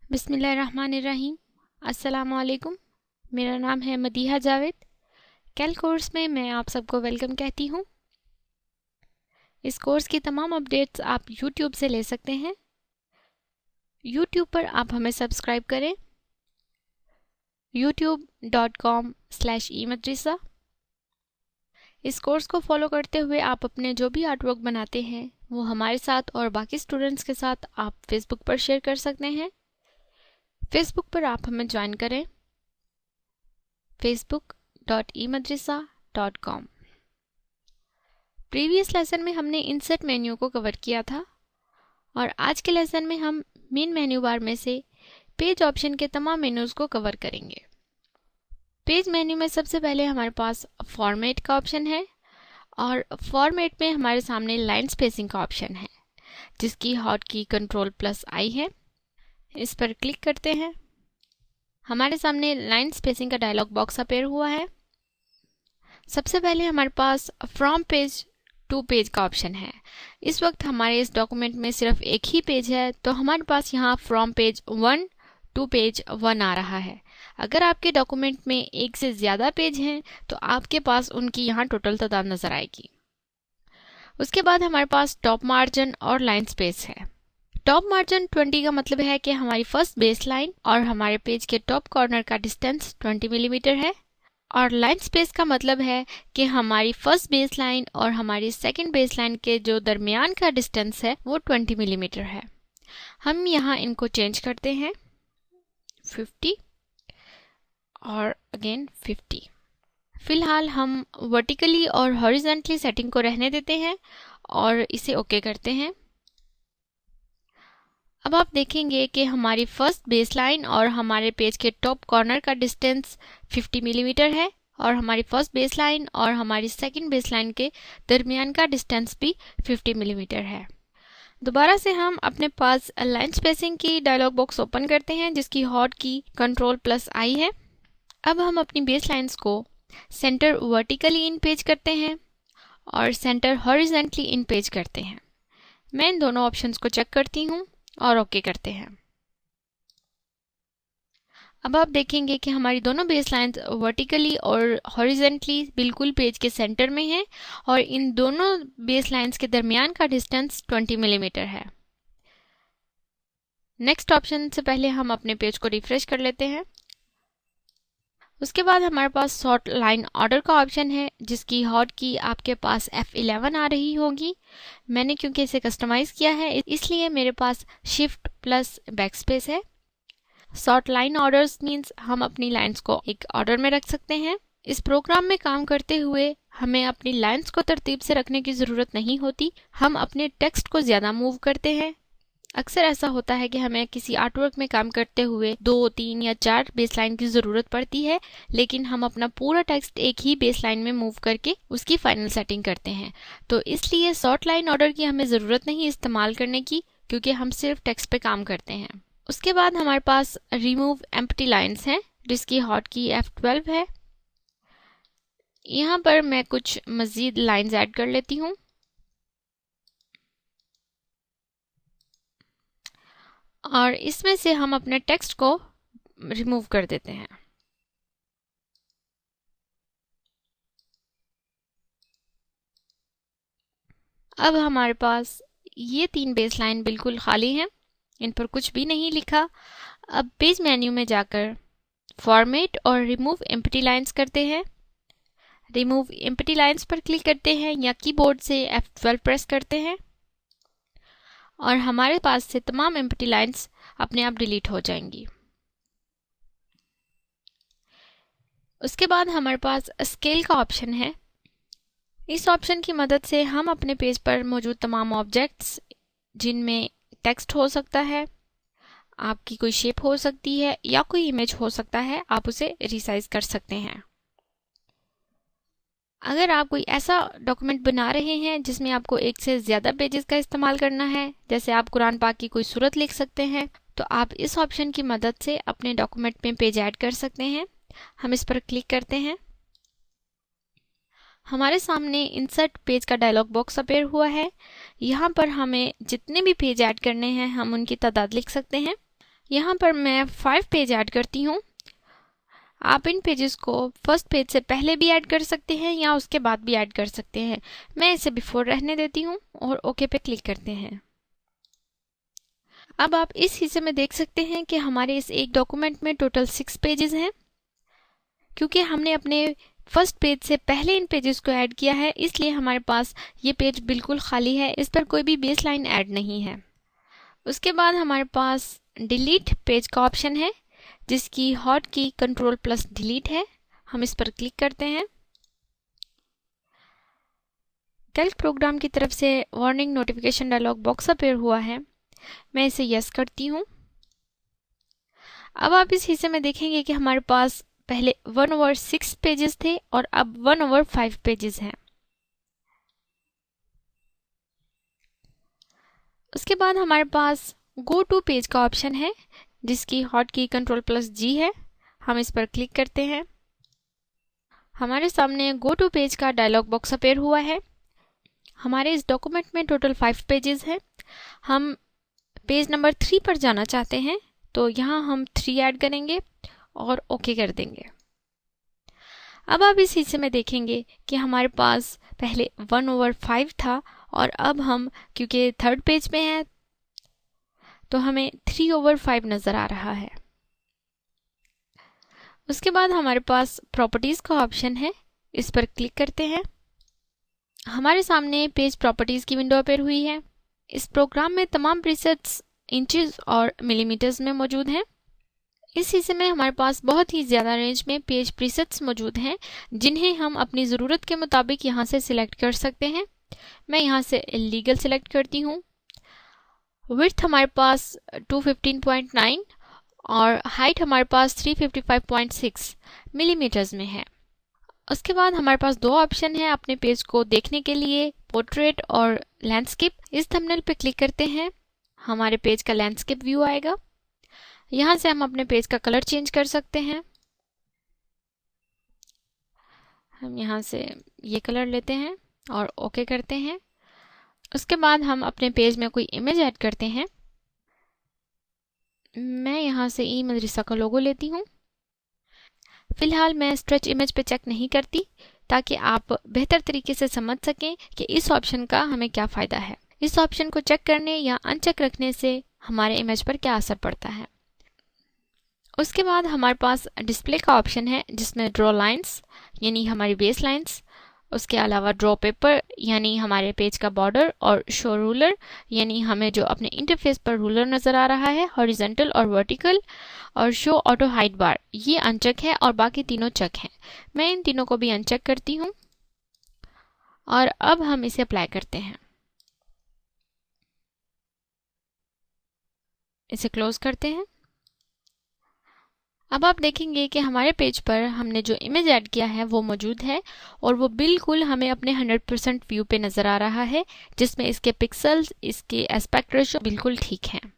बिस्मिल्लाहिर्रहमानिर्रहीम। अस्सलामु अलैकुम। मेरा नाम है मदीहा जावेद। कैल कोर्स में मैं आप सबको वेलकम कहती हूँ। इस कोर्स की तमाम अपडेट्स आप यूट्यूब से ले सकते हैं। यूट्यूब पर आप हमें सब्सक्राइब करें youtube.com/eMadrasa। इस कोर्स को फॉलो करते हुए आप अपने जो भी आर्टवर्क बनाते हैं वो हमारे साथ और बाकी स्टूडेंट्स के साथ आप फेसबुक पर शेयर कर सकते हैं। फेसबुक पर आप हमें ज्वाइन करें facebook.eMadrasa.com। प्रीवियस लेसन में हमने इंसर्ट मेन्यू को कवर किया था और आज के लेसन में हम मेन मेन्यू बार में से पेज ऑप्शन के तमाम मेन्यूज को कवर करेंगे। पेज मेन्यू में सबसे पहले हमारे पास फॉर्मेट का ऑप्शन है और फॉर्मेट में हमारे सामने लाइन स्पेसिंग का ऑप्शन है जिसकी हॉट की Ctrl+I है। इस पर क्लिक करते हैं। हमारे सामने लाइन स्पेसिंग का डायलॉग बॉक्स अपीयर हुआ है। सबसे पहले हमारे पास फ्रॉम पेज टू पेज का ऑप्शन है। इस वक्त हमारे इस डॉक्यूमेंट में सिर्फ एक ही पेज है तो हमारे पास यहाँ फ्रॉम पेज 1 टू पेज 1 आ रहा है। अगर आपके डॉक्यूमेंट में एक से ज़्यादा पेज हैं तो आपके पास उनकी यहाँ टोटल तादाद नज़र आएगी। उसके बाद हमारे पास टॉप मार्जिन और लाइन स्पेस है। टॉप मार्जिन 20 का मतलब है कि हमारी फर्स्ट बेस लाइन और हमारे पेज के टॉप कॉर्नर का डिस्टेंस 20 मिलीमीटर है और लाइन स्पेस का मतलब है कि हमारी फर्स्ट बेस लाइन और हमारी सेकंड बेस लाइन के जो दरमियान का डिस्टेंस है वो 20 मिलीमीटर है। हम यहाँ इनको चेंज करते हैं 50 और अगेन 50। फिलहाल हम वर्टिकली और हॉरिजॉन्टली सेटिंग को रहने देते हैं और इसे ओके करते हैं। अब आप देखेंगे कि हमारी फर्स्ट बेस लाइन और हमारे पेज के टॉप कॉर्नर का डिस्टेंस 50 मिलीमीटर है और हमारी फर्स्ट बेस लाइन और हमारी सेकंड बेस लाइन के दरमियान का डिस्टेंस भी 50 मिलीमीटर है। दोबारा से हम अपने पास लाइन स्पेसिंग की डायलॉग बॉक्स ओपन करते हैं जिसकी हॉट की Ctrl+I है। अब हम अपनी बेस लाइन्स को सेंटर वर्टिकली इन पेज करते हैं और सेंटर हॉरिजॉन्टली इन पेज करते हैं। मैं इन दोनों ऑप्शंस को चेक करती हूँ और ओके करते हैं। अब आप देखेंगे कि हमारी दोनों बेस लाइन्स वर्टिकली और हॉरिजॉन्टली बिल्कुल पेज के सेंटर में हैं और इन दोनों बेस लाइन्स के दरमियान का डिस्टेंस 20 मिलीमीटर है। नेक्स्ट ऑप्शन से पहले हम अपने पेज को रिफ्रेश कर लेते हैं। उसके बाद हमारे पास सॉर्ट लाइन ऑर्डर का ऑप्शन है जिसकी हॉट की आपके पास F11 आ रही होगी। मैंने क्योंकि इसे कस्टमाइज किया है इसलिए मेरे पास शिफ्ट प्लस बैकस्पेस है। सॉर्ट लाइन ऑर्डर्स मीन्स हम अपनी लाइंस को एक ऑर्डर में रख सकते हैं। इस प्रोग्राम में काम करते हुए हमें अपनी लाइंस को तरतीब से रखने की ज़रूरत नहीं होती। हम अपने टेक्स्ट को ज़्यादा मूव करते हैं। अक्सर ऐसा होता है कि हमें किसी आर्टवर्क में काम करते हुए 2, 3 या 4 बेस लाइन की ज़रूरत पड़ती है लेकिन हम अपना पूरा टेक्स्ट एक ही बेस लाइन में मूव करके उसकी फाइनल सेटिंग करते हैं। तो इसलिए सॉर्ट लाइन ऑर्डर की हमें ज़रूरत नहीं इस्तेमाल करने की क्योंकि हम सिर्फ टेक्स्ट पे काम करते हैं। उसके बाद हमारे पास रिमूव एम्प्टी लाइन्स हैं जिसकी हॉट की F12 है। यहाँ पर मैं कुछ मज़ीद लाइन्स ऐड कर लेती हूँ और इसमें से हम अपने टेक्स्ट को रिमूव कर देते हैं। अब हमारे पास ये 3 बेस लाइन बिल्कुल खाली हैं, इन पर कुछ भी नहीं लिखा। अब पेज मेन्यू में जाकर फॉर्मेट और रिमूव एम्प्टी लाइन्स करते हैं। रिमूव एम्प्टी लाइन्स पर क्लिक करते हैं या कीबोर्ड से F12 प्रेस करते हैं और हमारे पास से तमाम एम्प्टी लाइन्स अपने आप डिलीट हो जाएंगी। उसके बाद हमारे पास स्केल का ऑप्शन है। इस ऑप्शन की मदद से हम अपने पेज पर मौजूद तमाम ऑब्जेक्ट्स जिनमें टेक्स्ट हो सकता है, आपकी कोई शेप हो सकती है या कोई इमेज हो सकता है, आप उसे रिसाइज कर सकते हैं। अगर आप कोई ऐसा डॉक्यूमेंट बना रहे हैं जिसमें आपको एक से ज़्यादा पेजेस का इस्तेमाल करना है, जैसे आप कुरान पाक की कोई सूरत लिख सकते हैं, तो आप इस ऑप्शन की मदद से अपने डॉक्यूमेंट में पेज ऐड कर सकते हैं। हम इस पर क्लिक करते हैं। हमारे सामने इंसर्ट पेज का डायलॉग बॉक्स अपीयर हुआ है। यहाँ पर हमें जितने भी पेज ऐड करने हैं हम उनकी तादाद लिख सकते हैं। यहाँ पर मैं 5 पेज ऐड करती हूँ। आप इन पेजेस को फर्स्ट पेज से पहले भी ऐड कर सकते हैं या उसके बाद भी ऐड कर सकते हैं। मैं इसे बिफोर रहने देती हूँ और ओके पे क्लिक करते हैं। अब आप इस हिस्से में देख सकते हैं कि हमारे इस एक डॉक्यूमेंट में टोटल 6 पेजेस हैं। क्योंकि हमने अपने फर्स्ट पेज से पहले इन पेजेस को ऐड किया है, इसलिए हमारे पास ये पेज बिल्कुल खाली है, इस पर कोई भी बेस लाइन ऐड नहीं है। उसके बाद हमारे पास डिलीट पेज का ऑप्शन है, जिसकी हॉट की कंट्रोल प्लस डिलीट है। हम इस पर क्लिक करते हैं। कैल्क प्रोग्राम की तरफ से warning notification dialog box appear हुआ है। मैं इसे यस करती हूँ। अब आप इस हिस्से में देखेंगे कि हमारे पास पहले 1/6 पेजेस थे और अब 1/5 पेजेस हैं। उसके बाद हमारे पास गो टू पेज का ऑप्शन है, जिसकी हॉट की कंट्रोल प्लस जी है। हम इस पर क्लिक करते हैं। हमारे सामने गो टू पेज का डायलॉग बॉक्स अपीयर हुआ है। हमारे इस डॉक्यूमेंट में टोटल 5 पेजेस हैं। हम पेज नंबर 3 पर जाना चाहते हैं, तो यहाँ हम 3 ऐड करेंगे और ओके कर देंगे। अब आप इस हिस्से में देखेंगे कि हमारे पास पहले 1/5 था और अब हम क्योंकि थर्ड पेज पे हैं तो हमें 3/5 नजर आ रहा है। उसके बाद हमारे पास प्रॉपर्टीज का ऑप्शन है, इस पर क्लिक करते हैं। हमारे सामने पेज प्रॉपर्टीज की विंडो अपीयर हुई है। इस प्रोग्राम में तमाम प्रीसेट्स इंचेस और मिलीमीटर्स में मौजूद हैं। इस हिस्से में हमारे पास बहुत ही ज़्यादा रेंज में पेज प्रीसेट्स मौजूद हैं, जिन्हें हम अपनी ज़रूरत के मुताबिक यहाँ से सिलेक्ट कर सकते हैं। मैं यहाँ से लीगल सिलेक्ट करती हूँ। विड्थ हमारे पास 215.9 और हाइट हमारे पास 355.6 मिलीमीटर्स में है। उसके बाद हमारे पास 2 ऑप्शन है अपने पेज को देखने के लिए, पोर्ट्रेट और लैंडस्केप। इस थंबनेल पे क्लिक करते हैं, हमारे पेज का लैंडस्केप व्यू आएगा। यहाँ से हम अपने पेज का कलर चेंज कर सकते हैं। हम यहाँ से ये कलर लेते हैं और ओके करते हैं। उसके बाद हम अपने पेज में कोई इमेज ऐड करते हैं। मैं यहाँ से ई मदरसा का लोगो लेती हूँ। फिलहाल मैं स्ट्रेच इमेज पे चेक नहीं करती, ताकि आप बेहतर तरीके से समझ सकें कि इस ऑप्शन का हमें क्या फ़ायदा है। इस ऑप्शन को चेक करने या अनचेक रखने से हमारे इमेज पर क्या असर पड़ता है। उसके बाद हमारे पास डिस्प्ले का ऑप्शन है, जिसमें ड्रॉ लाइंस यानी हमारी बेस लाइंस, उसके अलावा ड्रॉ पेपर यानी हमारे पेज का बॉर्डर, और शो रूलर यानी हमें जो अपने इंटरफेस पर रूलर नज़र आ रहा है, हॉरिजॉन्टल और वर्टिकल, और शो ऑटो हाइड बार ये अनचेक है और बाकी तीनों चेक हैं। मैं इन तीनों को भी अनचेक करती हूँ और अब हम इसे अप्लाई करते हैं। इसे क्लोज करते हैं। अब आप देखेंगे कि हमारे पेज पर हमने जो इमेज ऐड किया है वो मौजूद है और वो बिल्कुल हमें अपने 100% व्यू पे नज़र आ रहा है, जिसमें इसके पिक्सल्स, इसके एस्पेक्ट रेशियो बिल्कुल ठीक हैं।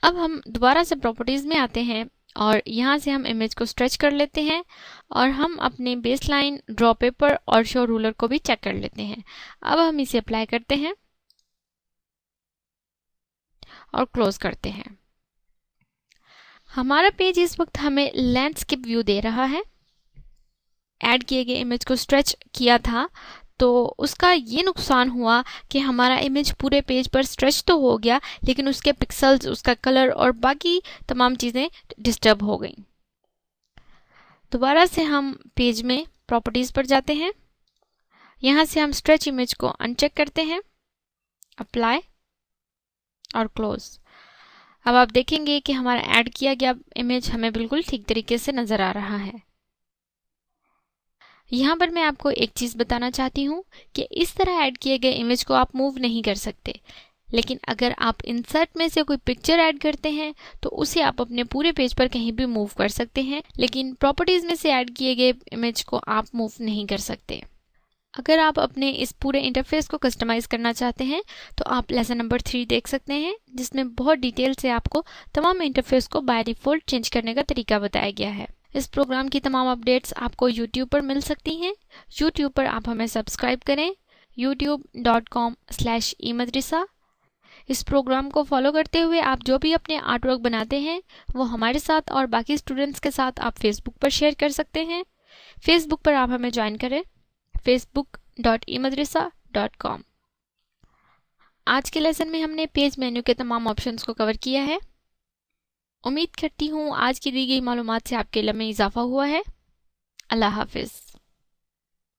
अब हम दोबारा से प्रॉपर्टीज़ में आते हैं और यहाँ से हम इमेज को स्ट्रेच कर लेते हैं और हम अपने बेस लाइन, ड्रॉ पेपर और शो रूलर को भी चेक कर लेते हैं। अब हम इसे अप्लाई करते हैं और क्लोज करते हैं। हमारा पेज इस वक्त हमें लैंडस्केप व्यू दे रहा है। ऐड किए गए इमेज को स्ट्रेच किया था तो उसका ये नुकसान हुआ कि हमारा इमेज पूरे पेज पर स्ट्रेच तो हो गया, लेकिन उसके पिक्सल्स, उसका कलर और बाकी तमाम चीज़ें डिस्टर्ब हो गई। दोबारा से हम पेज में प्रॉपर्टीज़ पर जाते हैं। यहाँ से हम स्ट्रेच इमेज को अनचेक करते हैं, अप्लाई और क्लोज। अब आप देखेंगे कि हमारा ऐड किया गया इमेज हमें बिल्कुल ठीक तरीके से नज़र आ रहा है। यहाँ पर मैं आपको एक चीज़ बताना चाहती हूँ कि इस तरह ऐड किए गए इमेज को आप मूव नहीं कर सकते, लेकिन अगर आप इंसर्ट में से कोई पिक्चर ऐड करते हैं तो उसे आप अपने पूरे पेज पर कहीं भी मूव कर सकते हैं, लेकिन प्रॉपर्टीज़ में से ऐड किए गए इमेज को आप मूव नहीं कर सकते। अगर आप अपने इस पूरे इंटरफेस को कस्टमाइज़ करना चाहते हैं तो आप लेसन नंबर 3 देख सकते हैं, जिसमें बहुत डिटेल से आपको तमाम इंटरफेस को बाय डिफ़ॉल्ट चेंज करने का तरीका बताया गया है। इस प्रोग्राम की तमाम अपडेट्स आपको YouTube पर मिल सकती हैं। YouTube पर आप हमें सब्सक्राइब करें, youtube.com/eMadrasa। इस प्रोग्राम को फॉलो करते हुए आप जो भी अपने आर्ट वर्क बनाते हैं वो हमारे साथ और बाकी स्टूडेंट्स के साथ आप फेसबुक पर शेयर कर सकते हैं। फेसबुक पर आप हमें ज्वाइन करें facebook.emadrasa.com। आज के लेसन में हमने पेज मेन्यू के तमाम ऑप्शंस को कवर किया है। उम्मीद करती हूँ आज की दी गई मालूमात से आपके इल्म में इजाफा हुआ है। अल्लाह हाफिज़।